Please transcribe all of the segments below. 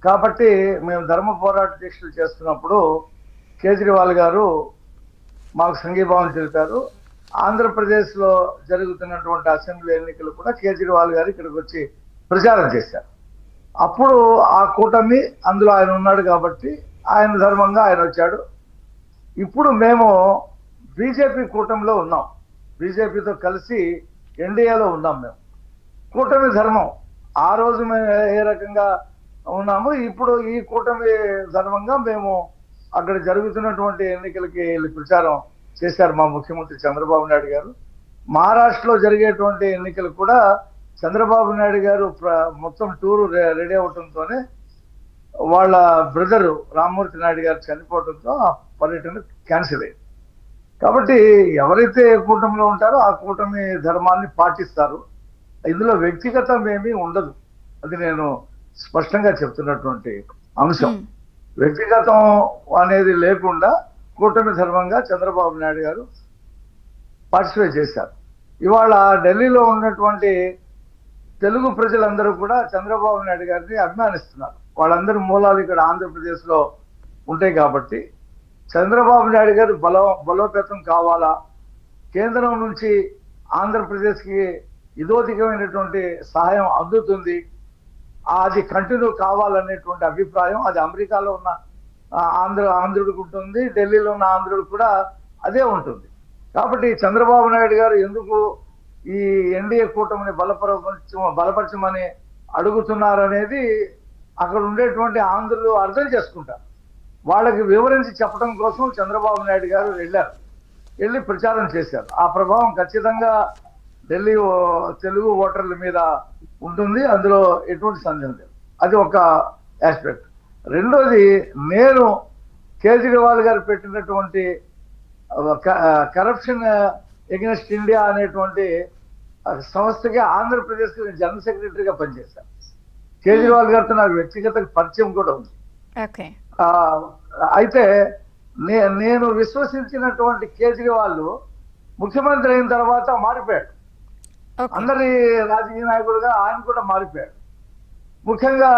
కాబట్టి మేము ధర్మ పోరాట దీక్షలు చేస్తున్నప్పుడు కేజ్రీవాల్ గారు మాకు సంఘీభావం తెలిపారు. ఆంధ్రప్రదేశ్లో జరుగుతున్నటువంటి అసెంబ్లీ ఎన్నికలు కూడా కేజ్రీవాల్ గారు ఇక్కడికి వచ్చి ప్రచారం చేశారు. అప్పుడు ఆ కూటమి అందులో ఆయన ఉన్నాడు కాబట్టి ఆయన ధర్మంగా ఆయన వచ్చాడు. ఇప్పుడు మేము బీజేపీ కూటమిలో ఉన్నాం, బీజేపీతో కలిసి ఎన్డీఏలో ఉన్నాం. మేము కూటమి ధర్మం ఆ రోజు మేము ఏ రకంగా ఉన్నాము, ఇప్పుడు ఈ కూటమి ధర్మంగా మేము అక్కడ జరుగుతున్నటువంటి ఎన్నికలకి వెళ్ళి ప్రచారం చేశారు మా ముఖ్యమంత్రి చంద్రబాబు నాయుడు గారు. మహారాష్ట్రలో జరిగేటువంటి ఎన్నికలు కూడా చంద్రబాబు నాయుడు గారు మొత్తం టూరు రెడీ అవడంతోనే వాళ్ళ బ్రదరు రామ్మూర్తి నాయుడు గారు చనిపోవడంతో ఆ పర్యటన క్యాన్సిల్ అయింది. కాబట్టి ఎవరైతే కూటమిలో ఉంటారో ఆ కూటమి ధర్మాన్ని పాటిస్తారు. ఇందులో వ్యక్తిగతం ఏమీ ఉండదు. అది నేను స్పష్టంగా చెప్తున్నటువంటి అంశం. వ్యక్తిగతం అనేది లేకుండా కూటమి ధర్మంగా చంద్రబాబు నాయుడు గారు పార్టిసిపేట్ చేశారు. ఇవాళ ఢిల్లీలో ఉన్నటువంటి తెలుగు ప్రజలందరూ కూడా చంద్రబాబు నాయుడు గారిని అభిమానిస్తున్నారు. వాళ్ళందరి మూలాలు ఇక్కడ ఆంధ్రప్రదేశ్లో ఉంటాయి కాబట్టి చంద్రబాబు నాయుడు గారు బలోపేతం కావాలా, కేంద్రం నుంచి ఆంధ్రప్రదేశ్కి ఇదోధికమైనటువంటి సహాయం అందుతుంది, అది కంటిన్యూ కావాలనేటువంటి అభిప్రాయం అది అమెరికాలో ఉన్న ఆంధ్రుడికి ఉంటుంది, ఢిల్లీలో ఉన్న ఆంధ్రుడికి కూడా అదే ఉంటుంది. కాబట్టి చంద్రబాబు నాయుడు గారు ఎందుకు ఈ ఎన్డీఏ కూటమిని బలపరచమని అడుగుతున్నారనేది అక్కడ ఉండేటువంటి ఆంధ్రులు అర్థం చేసుకుంటారు. వాళ్ళకి వివరించి చెప్పడం కోసం చంద్రబాబు నాయుడు గారు వెళ్ళి ప్రచారం చేశారు. ఆ ప్రభావం ఖచ్చితంగా ఢిల్లీ తెలుగు ఓటర్ల మీద ఉంటుంది, అందులో ఎటువంటి సందేహం లేదు. అది ఒక ఆస్పెక్ట్. రెండోది, నేను కేజ్రీవాల్ గారు పెట్టినటువంటి కరప్షన్ ఎగెన్స్ట్ ఇండియా అనేటువంటి సంస్థకి ఆంధ్రప్రదేశ్కి నేను జనరల్ సెక్రటరీగా పనిచేశాను. కేజ్రీవాల్ గారితో నాకు వ్యక్తిగత పరిచయం కూడా ఉంది. అయితే నేను విశ్వసించినటువంటి కేజ్రీవాల్ ముఖ్యమంత్రి అయిన తర్వాత మారిపోయాడు. అందరి రాజకీయ నాయకుడుగా ఆయన కూడా మారిపోయాడు. ముఖ్యంగా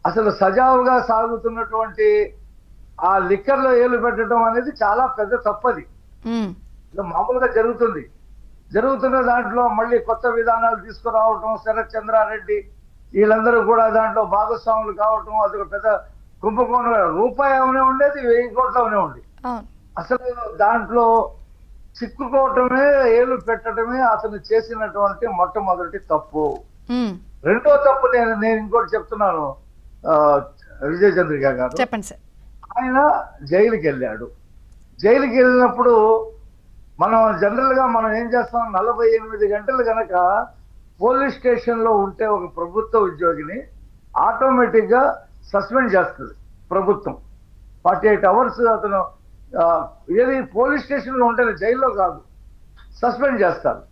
అసలు సజావుగా సాగుతున్నటువంటి ఆ లిక్కర్లో ఏలు పెట్టడం అనేది చాలా పెద్ద తప్పది. మామూలుగా జరుగుతున్న దాంట్లో మళ్ళీ కొత్త విధానాలు తీసుకురావటం, శరత్ చంద్రారెడ్డి వీళ్ళందరూ కూడా దాంట్లో భాగస్వాములు కావటం, అది ఒక పెద్ద కుంభకోణం. రూపాయి ఏమైనా ఉండేది, 1000 కోట్లనే ఉంది. అసలు దాంట్లో చిక్కుకోవటమే, ఏలు పెట్టడమే అతను చేసినటువంటి మొట్టమొదటి తప్పు. రెండో తప్పు నేను ఇంకోటి చెప్తున్నాను. విజయ్ చంద్రిక గారు చెప్పండి సార్. ఆయన జైలుకి వెళ్ళాడు. జైలుకి వెళ్ళినప్పుడు మనం జనరల్ గా మనం ఏం చేస్తాం, 48 గంటలు గనక పోలీస్ స్టేషన్ లో ఉంటే ఒక ప్రభుత్వ ఉద్యోగిని ఆటోమేటిక్ గా సస్పెండ్ చేస్తుంది ప్రభుత్వం. 48 అవర్స్ అతను ఏది పోలీస్ స్టేషన్ లో ఉంటే, జైల్లో కాదు, సస్పెండ్ చేస్తారు.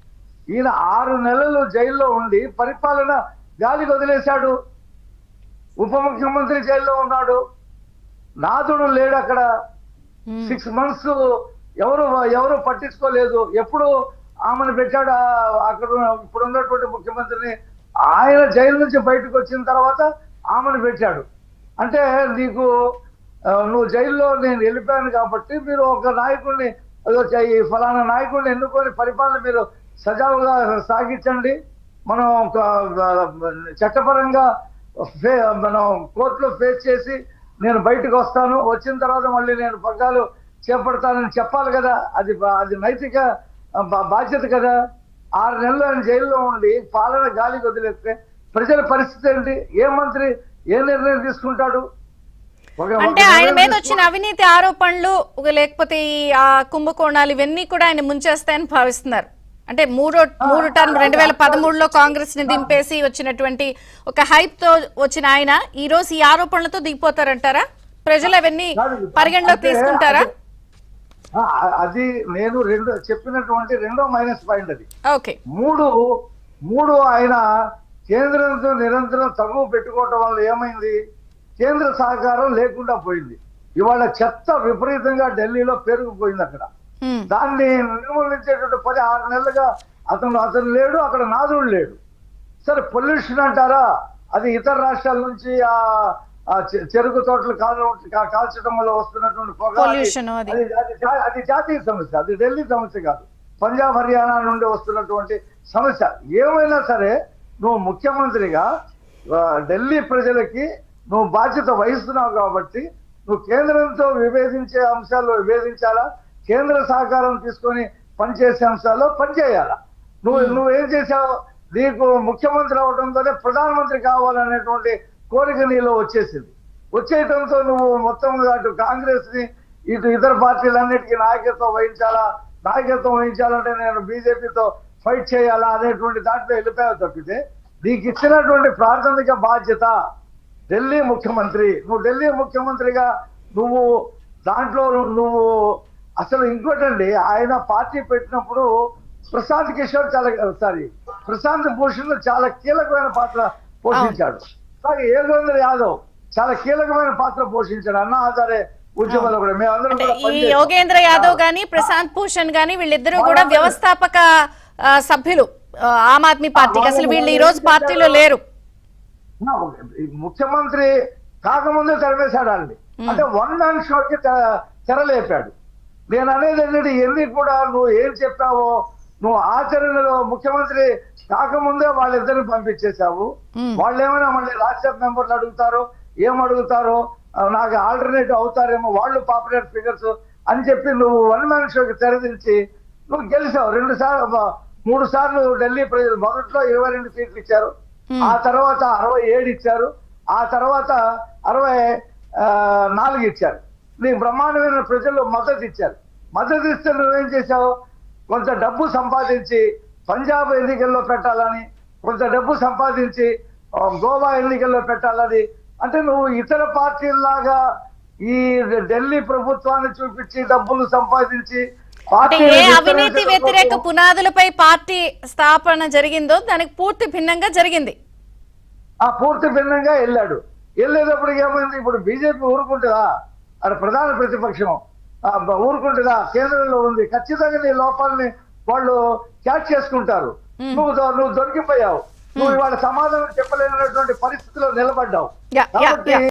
ఈయన 6 నెలలు జైల్లో ఉండి పరిపాలన గాలికి వదిలేశాడు. ఉప ముఖ్యమంత్రి జైల్లో ఉన్నాడు, నాథుడు లేడు అక్కడ. 6 months ఎవరు పట్టించుకోలేదు. ఎప్పుడు ఆమెను పెట్టాడు అక్కడ ఇప్పుడు ఉన్నటువంటి ముఖ్యమంత్రిని. ఆయన జైలు నుంచి బయటకు వచ్చిన తర్వాత ఆమెను పెట్టాడు. అంటే నీకు నువ్వు జైల్లో నేను వెళ్ళిపోయాను కాబట్టి మీరు ఒక నాయకుడిని, ఫలానా నాయకుడిని ఎన్నుకొని పరిపాలన మీరు సజావుగా సాగించండి, మనం చట్టపరంగా మనం కోర్టులో ఫేస్ చేసి నేను బయటకు వస్తాను, వచ్చిన తర్వాత మళ్ళీ నేను పగ్గాలు చేపడతానని చెప్పాలి కదా. అది నైతిక బాధ్యత కదా. 6 నెలలు ఆయన జైల్లో ఉండి పాలన గాలికి వదిలేస్తే ప్రజల పరిస్థితి ఏంటి? ఏ మంత్రి ఏ నిర్ణయం తీసుకుంటాడు? అంటే ఆయన మీద వచ్చిన అవినీతి ఆరోపణలు లేకపోతే ఆ కుంభకోణాలు ఇవన్నీ కూడా ఆయన ముంచేస్తాయని భావిస్తున్నారు. అంటే మూడు టర్మ్ 2013లో కాంగ్రెస్ ని దింపేసి వచ్చినటువంటి ఒక హైప్ తో వచ్చిన ఆయన ఈ రోజు ఈ ఆరోపణలతో దిగిపోతారంటారా? ప్రజలు అవన్నీ పరిగణలోకి తీసుకుంటారా? అది నేను చెప్పినటువంటి రెండో మైనస్ పాయింట్. అది ఓకే. మూడు ఆయన కేంద్రంతో నిరంతరం తగువ పెట్టుకోవటం వల్ల ఏమైంది, కేంద్ర సహకారం లేకుండా పోయింది. ఇవాళ చెత్త విపరీతంగా ఢిల్లీలో పెరిగిపోయింది. అక్కడ దాన్ని నిర్మూలించేటువంటి 16 నెలలుగా అతను లేడు, అక్కడ నాదుడు లేడు. సరే పొల్యూషన్ అంటారా, అది ఇతర రాష్ట్రాల నుంచి చెరుకు తోటలు కాల్చడం వల్ల వస్తున్నటువంటి పొగ Pollution అది. అది జాతీయ సమస్య, అది ఢిల్లీ సమస్య కాదు, పంజాబ్ హర్యానా నుండి వస్తున్నటువంటి సమస్య. ఏమైనా సరే నువ్వు ముఖ్యమంత్రిగా ఢిల్లీ ప్రజలకి నువ్వు బాధ్యత వహిస్తున్నావు కాబట్టి నువ్వు కేంద్రంతో విభేదించే అంశాల్లో విభేదించాలా, కేంద్ర సహకారం తీసుకొని పనిచేసే అంశాల్లో పనిచేయాలా. నువ్వేం చేసావు, నీకు ముఖ్యమంత్రి అవడంతోనే ప్రధానమంత్రి కావాలనేటువంటి కోరిక నీలో వచ్చేసింది. వచ్చేయటంతో నువ్వు మొత్తం అటు కాంగ్రెస్ ని ఇటు ఇతర పార్టీలన్నిటికీ నాయకత్వం వహించాలంటే నేను బీజేపీతో ఫైట్ చేయాలా అనేటువంటి దాంట్లో వెళ్ళిపోయావు తప్పితే నీకు ఇచ్చినటువంటి ప్రాథమిక బాధ్యత ఢిల్లీ ముఖ్యమంత్రి. నువ్వు ఢిల్లీ ముఖ్యమంత్రిగా నువ్వు దాంట్లో నువ్వు అసలు ఇంకోటండి, ఆయన పార్టీ పెట్టినప్పుడు ప్రశాంత్ భూషణ్ చాలా కీలకమైన పాత్ర పోషించాడు. అలాగే యోగేంద్ర యాదవ్ చాలా కీలకమైన పాత్ర పోషించాడు అన్నా హజారే ఉద్యమంలో కూడా. మేమందరం ఈ యోగేంద్ర యాదవ్ గాని ప్రశాంత్ భూషణ్ గాని వీళ్ళిద్దరూ కూడా వ్యవస్థాపక సభ్యులు ఆమ్ ఆద్మీ పార్టీకి. అసలు వీళ్ళు ఈ రోజు పార్టీలో లేరు. ముఖ్యమంత్రి కాకముందే తెరవేశాడు వాళ్ళని, అంటే వన్ మ్యాన్ షోకి తెరలేపాడు. నేను అనేది ఏంటంటే ఎన్ని కూడా నువ్వు ఏం చెప్పావో నువ్వు ఆచరణలో ముఖ్యమంత్రి కాకముందే వాళ్ళిద్దరిని పంపించేశావు. వాళ్ళు ఏమైనా మళ్ళీ రాజ్యసభ మెంబర్లు అడుగుతారో ఏమడుగుతారో, నాకు ఆల్టర్నేటివ్ అవుతారేమో, వాళ్ళు పాపులర్ ఫిగర్స్ అని చెప్పి నువ్వు వన్ మ్యాన్ షోకి తెరదించి నువ్వు గెలిచావు. 3 సార్లు ఢిల్లీ ప్రజలు మొదట్లో 22 సీట్లు ఇచ్చారు, ఆ తర్వాత 67 ఇచ్చారు, ఆ తర్వాత 64 ఇచ్చారు. నీకు బ్రహ్మాండమైన ప్రజలు మద్దతు ఇచ్చారు. మద్దతు ఇస్తే నువ్వేం చేశావు, కొంత డబ్బు సంపాదించి పంజాబ్ ఎన్నికల్లో పెట్టాలని, కొంత డబ్బు సంపాదించి గోవా ఎన్నికల్లో పెట్టాలని, అంటే నువ్వు ఇతర పార్టీల్లాగా ఈ ఢిల్లీ ప్రభుత్వాన్ని చూపించి డబ్బులు సంపాదించి ఏ అవినీతి వ్యతిరేక పునాదులపై పార్టీ స్థాపన జరిగిందో దానికి పూర్తి భిన్నంగా జరిగింది. పూర్తి భిన్నంగా వెళ్ళేటప్పటికి ఏమైంది, ఇప్పుడు బీజేపీ ఊరుకుంటుందా, అది ప్రధాన ప్రతిపక్షం ఊరుకుంటుందా, కేంద్రంలో ఉంది, ఖచ్చితంగా నీ లోపాలని వాళ్ళు క్యాచ్ చేసుకుంటారు. నువ్వు దొరికిపోయావు, నువ్వు ఇవాళ సమాధానం చెప్పలేనటువంటి పరిస్థితిలో నిలబడ్డావు.